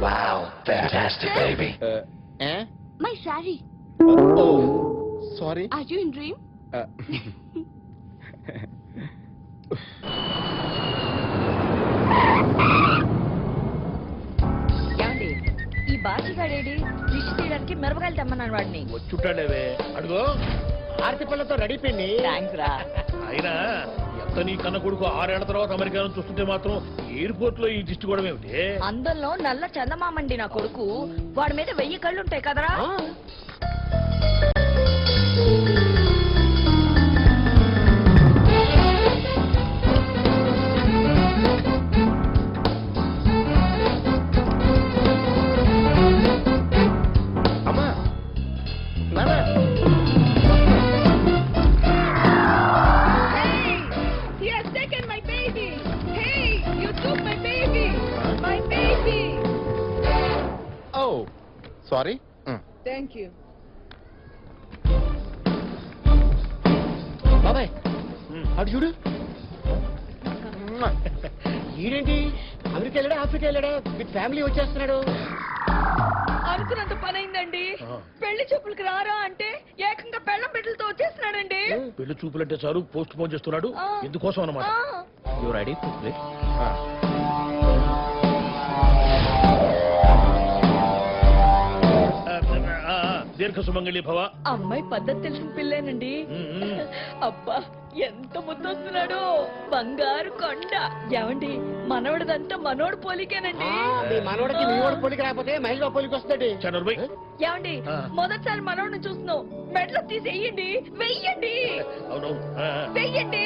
Wow, fantastic, baby. My saree. Sorry. Are you in dream? ఏమండి ఈ బాచిగాడేడి దిష్టి తీయడానికి మిరపకాయలు తెమ్మన్నాను వాడిని. వచ్చుంటాడేవే అడుగో ఆర్తి పిల్లతో రెడీ పిండి. థ్యాంక్స్ రా. అయినా ఎంత నీ కన్న కొడుకు 6 ఏళ్ల తర్వాత అమెరికా నుంచి చూస్తుంటే మాత్రం ఎయిర్పోర్ట్ లో ఈ దిష్టి కూడా ఏమిటి? అందులో నల్ల చందమామండి నా కొడుకు. వాడి మీద 1000 కళ్ళు ఉంటాయి కదరా. అమ్మా నాన్న. He has taken my baby. Hey, you took my baby. My baby. Oh sorry. Thank you. బాబాయ్ అటు చూడు. ఈడేంటి అమెరికా వెళ్ళాడా ఆఫ్రికా వెళ్ళాడా విత్ ఫ్యామిలీ వచ్చేస్తున్నాడు. అనుకున్నంత పని అయిందండి. పెళ్లి చూపులకు రారా అంటే ఏకంగా పెళ్ళం బిడ్డలతో వచ్చేస్తున్నాడండి. పెళ్లి చూపులంటే చాలు పోస్ట్ పోన్ చేస్తున్నాడు. ఎందుకోసం అన్నమాట. You ready to play? దీర్ఘ సుమంగళి భవ. అమ్మాయి పద్ధతి తెలిసిన పిల్లేనండి. అబ్బా ఎంత ముద్దొస్తున్నాడు. బంగారు కొండ. ఏమండి మనవడిదంతా మనోడు పోలికేనండి. మీ మనవడికి మీ వాడు పోలికి రాకపోతే మహిళ పోలికి వస్తాడు. చనర్బై ఏమండి మొదటిసారి మనోడిని చూస్తున్నావు. మెడలో తీసి వెయ్యండి. వెయ్యండి అవునవును. వెయ్యండి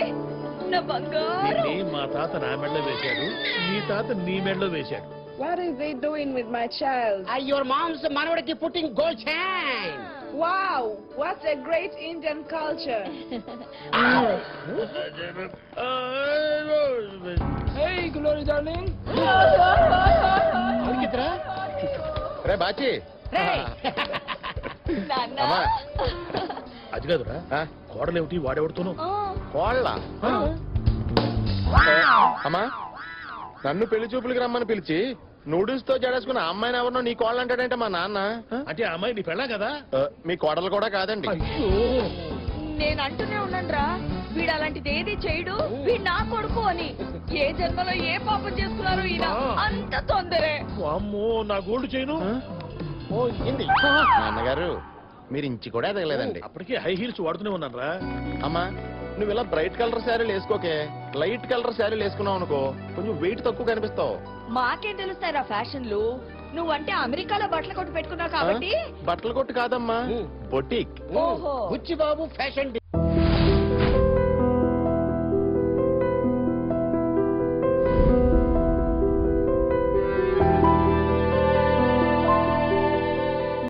నా బంగారు. దీన్ని మా తాత నా మెడలో వేశాడు, నీ తాత నీ మెడలో వేశాడు. What is he doing with my child? Your moms మనవడికి putting gold chain. Wow, what a great Indian culture. Hey, Glory darling. రే బాచి. నాన్న అది కాదురా, కోడలేమిటి వాడెవడుతోనూ కోళ్ళ. అమ్మా నన్ను పెళ్లి చూపులకి రమ్మని పిలిచి నూడిల్స్ తో జడేసుకున్న అమ్మాయిని ఎవరినో నీ కోళ్ళు అంటాడంటే మా నాన్న. అంటే ఆ అమ్మాయి నీ పెళ్ళా కదా? మీ కోడలు కూడా కాదండి. అయ్యో నేను అంటూనే ఉన్నానురా, వీడు అలాంటిది ఏది చేయడు, వీడు నా కొడుకు అని. ఏ జన్మలో ఏ పాపం చేసుకున్నారో ఈయన. అంత తొందరే. అమ్మో నా గోల్డ్ చేయను. ఓ ఇంది నాన్నగారు మీరు ఇంచి కూడా ఎదగలేదండి. అప్పటికే హై హీల్స్ వాడుతూనే ఉన్నాను రా. అమ్మా నువ్వు ఇలా బ్రైట్ కలర్ శారీలు వేసుకోకే, లైట్ కలర్ శారీలు వేసుకున్నావు అనుకో కొంచెం వెయిట్ తక్కువ కనిపిస్తావు. మాకేం తెలుస్తారా ఫ్యాషన్లు? నువ్వంటే అమెరికాలో బట్టలు కొట్టు పెట్టుకున్నావు కాబట్టి. బట్టలు కొట్టు కాదమ్మా, బొటిక్. ఓహో బుచ్చి బాబు ఫ్యాషన్